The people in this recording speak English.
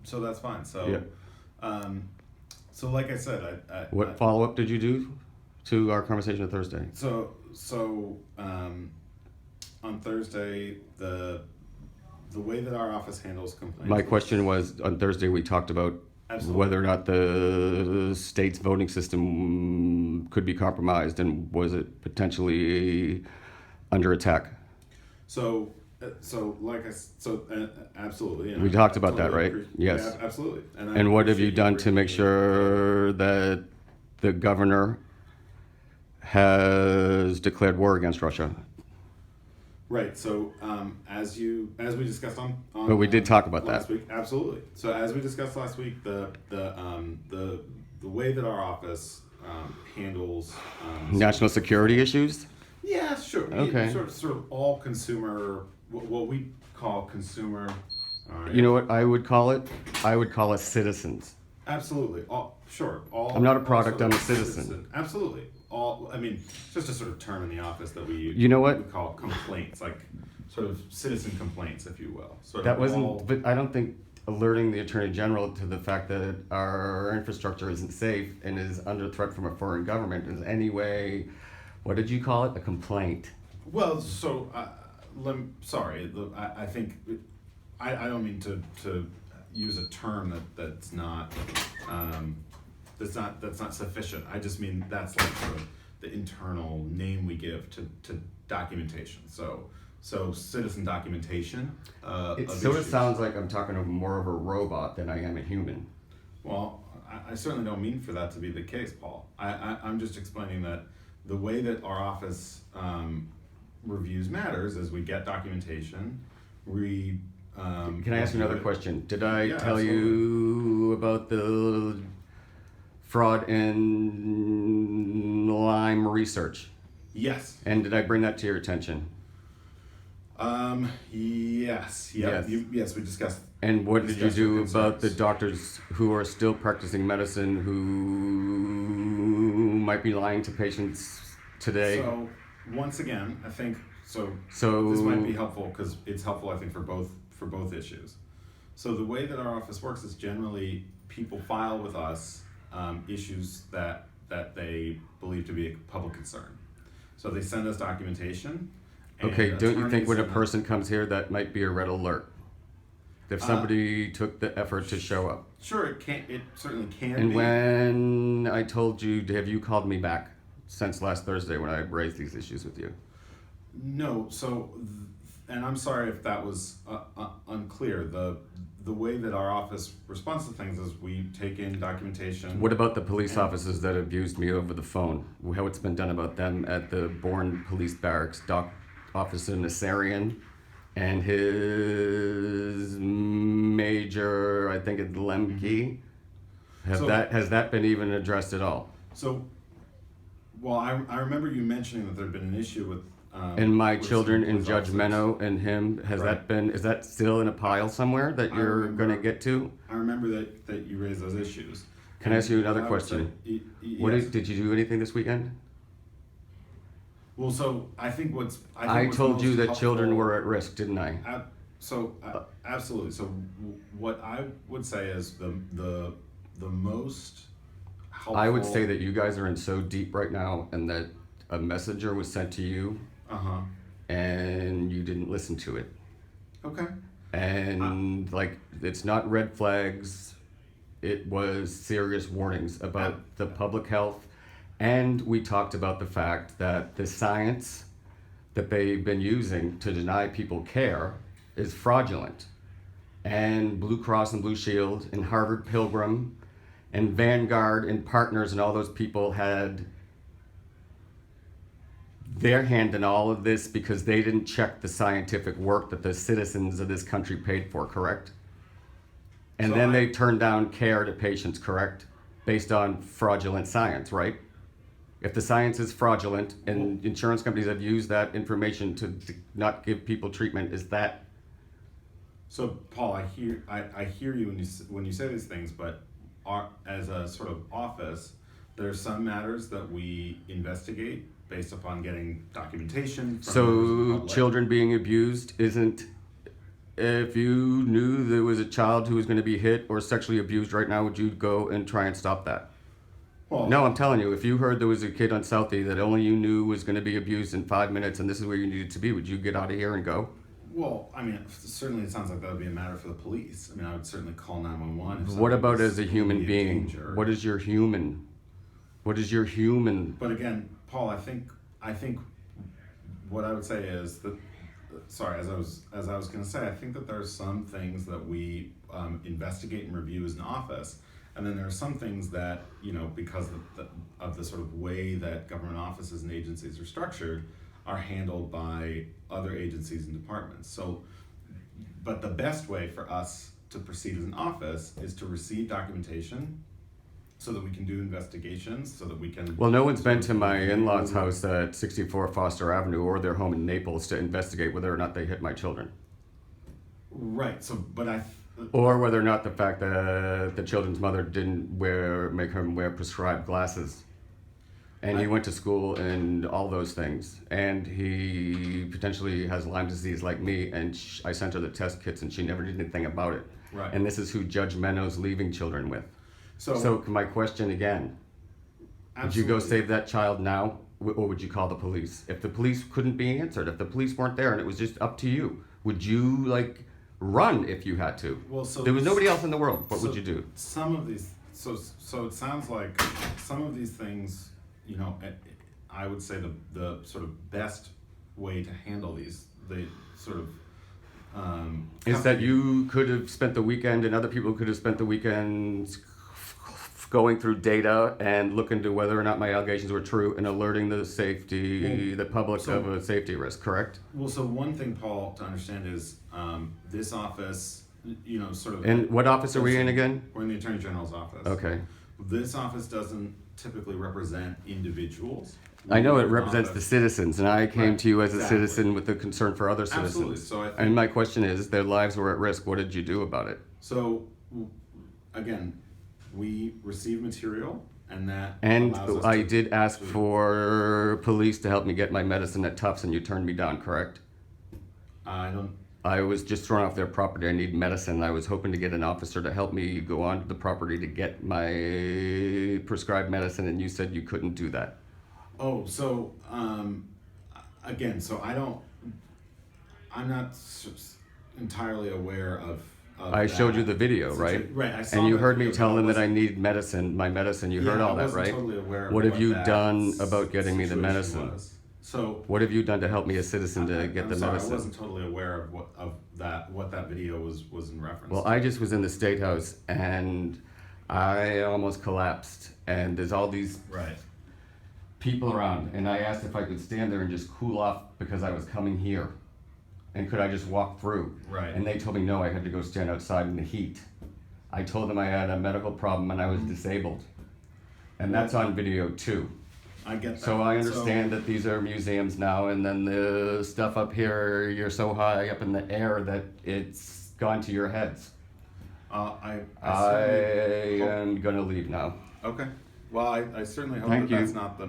so that's fine. Yeah. So like I said, What follow-up did you do to our conversation on Thursday? On Thursday, the way that our office handles complaints. My question was, on Thursday we talked about Absolutely. whether or not the state's voting system could be compromised, and was it potentially under attack? Absolutely. And We talked about that, right? Yes. Yeah, absolutely. And what have you done to make sure that the governor has declared war against Russia? Right. So, as we discussed on But we did talk about last that. week, absolutely. So, as we discussed last week, the way that our office handles National security issues? yeah, sure. Okay. Sort of all consumer, what we call consumer. You know what I would call it? I would call it citizens. Absolutely. All sure. All. I'm not a all product, sort I'm of a citizen. Absolutely. All. I mean, just a sort of term in the office that we You know what? we call complaints, like sort of citizen complaints, if you will. Sort That of wasn't, all- but I don't think alerting the Attorney General to the fact that our infrastructure isn't safe and is under threat from a foreign government is any way, what did you call it? A complaint. Well, so sorry. I think I don't mean to use a term that's not that's not sufficient. I just mean that's like the internal name we give to documentation. So citizen documentation. It of sort of issues. sounds like I'm talking to more of a robot than I am a human. Well, I certainly don't mean for that to be the case, Paul. I'm just explaining that the way that our office reviews matters is we get documentation, we. Can I ask you another question? Did I Yeah, tell you about the fraud in Lyme research? Yes. And did I bring that to your attention? Yes. Yeah. Yes. Yes, we discussed. And what did you discussed your do about the concerns. doctors who are still practicing medicine who might be lying to patients today? So once again, I think so. So- this might be helpful because it's helpful, I think, for both issues. So the way that our office works is generally people file with us issues that they believe to be a public concern. So they send us documentation. and Okay, don't you think attorneys when a send- person comes here that might be a red alert? If somebody took the effort to show up. Sure, it can. It certainly can And be. when I told you, have you called me back since last Thursday when I raised these issues with you? No, and I'm sorry if that was unclear. The way that our office responds to things is we take in documentation. What about the police officers that abused me over the phone? How it's been done about them at the Bourne Police Barracks, Officer Nassarian and his major, I think it's Lemke. Has that been even addressed at all? So, well, I remember you mentioning that there'd been an issue with. And my with some children and police Judge officers. Menno and him, is that still in a pile somewhere that I you're remember- gonna get to? I remember that you raised those issues. Can I ask you another I would question? say- What yes. did you do anything this weekend? Well, so I think I what's told you most that children helpful- were at risk, didn't I? Absolutely. So what I would say is the most helpful. I would say that you guys are in so deep right now and that a messenger was sent to you and you didn't listen to it. Okay. And it's not red flags, it was serious warnings about the public health. And we talked about the fact that the science that they've been using to deny people care is fraudulent. And Blue Cross and Blue Shield and Harvard Pilgrim and Vanguard and Partners and all those people had their hand in all of this because they didn't check the scientific work that the citizens of this country paid for, correct? And So then I- they turned down care to patients, correct? Based on fraudulent science, right? If the science is fraudulent and insurance companies have used that information to not give people treatment, is that? So Paul, I hear you when you say these things, but as a sort of office, there are some matters that we investigate based upon getting documentation. From members of the So public. children being abused isn't if you knew there was a child who was going to be hit or sexually abused right now, would you go and try and stop that? Well, No, I'm telling you, if you heard there was a kid on Southie that only you knew was going to be abused in 5 minutes and this is where you needed to be, would you get out of here and go? Well, I mean, certainly it sounds like that would be a matter for the police. I mean, I would certainly call 911. If What somebody about was as a in human immediate being? danger. What is your human? What is your human? But again, Paul, I think what I would say is that, sorry, as I was going to say, I think that there are some things that we investigate and review as an office, and then there are some things that, you know, because of the sort of way that government offices and agencies are structured, are handled by other agencies and departments. So, but the best way for us to proceed as an office is to receive documentation so that we can do investigations, so that we can... Well, no one's been to my in-laws' house at 64 Foster Avenue or their home in Naples to investigate whether or not they hit my children. Right, so, but Or whether or not the fact that the children's mother didn't make him wear prescribed glasses. And he went to school and all those things. And he potentially has Lyme disease like me, and I sent her the test kits and she never did anything about it. Right. And this is who Judge Menno's leaving children with. So So my question again, would you go absolutely. save that child now, or would you call the police? If the police couldn't be answered, if the police weren't there and it was just up to you, would you like run if you had to? Well, so There was nobody else in the world. What so would you do? Some of these, so it sounds like some of these things, you know, I would say the sort of best way to handle these, the sort of Is that you could have spent the weekend and other people could have spent the weekend going through data and looking to whether or not my allegations were true and alerting the public so- of a safety risk, correct? Well, so one thing, Paul, to understand is this office, you know, sort of. And what office are we in again? We're in the Attorney General's office. Okay. This office doesn't typically represent individuals. I know it We're an represents the office- citizens, and I came Right, to you as a exactly. citizen with a concern for other citizens. Absolutely. So I think, And my question is, their lives were at risk. What did you do about it? so again, we receive material, and that And allows us I to- did ask to- for police to help me get my medicine at Tufts, and you turned me down, correct? I don't. I was just thrown off their property. I need medicine. I was hoping to get an officer to help me go onto the property to get my prescribed medicine, and you said you couldn't do that. Oh, so again, so I'm not entirely aware of. I showed you the video, right? Right. I saw And you that heard me video, tell but I them that I wasn't- need medicine, my medicine. You Yeah, heard all I that, wasn't right? Totally aware of What have you that done about getting me the situation medicine? was. So What have you done to help me as a citizen to get I'm the sorry, medicine? I wasn't totally aware of what that video was in reference. Well, to. I just was in the State House and I almost collapsed. And there's all these Right. people around, and I asked if I could stand there and just cool off because I was coming here. And could I just walk through? Right. And they told me no, I had to go stand outside in the heat. I told them I had a medical problem and I was disabled. And that's on video too. I get that. So I understand that these are museums now, and then the stuff up here, you're so high up in the air that it's gone to your heads. I I certainly hope- am gonna leave now. Okay. Well, I certainly hope Thank that you. that's not the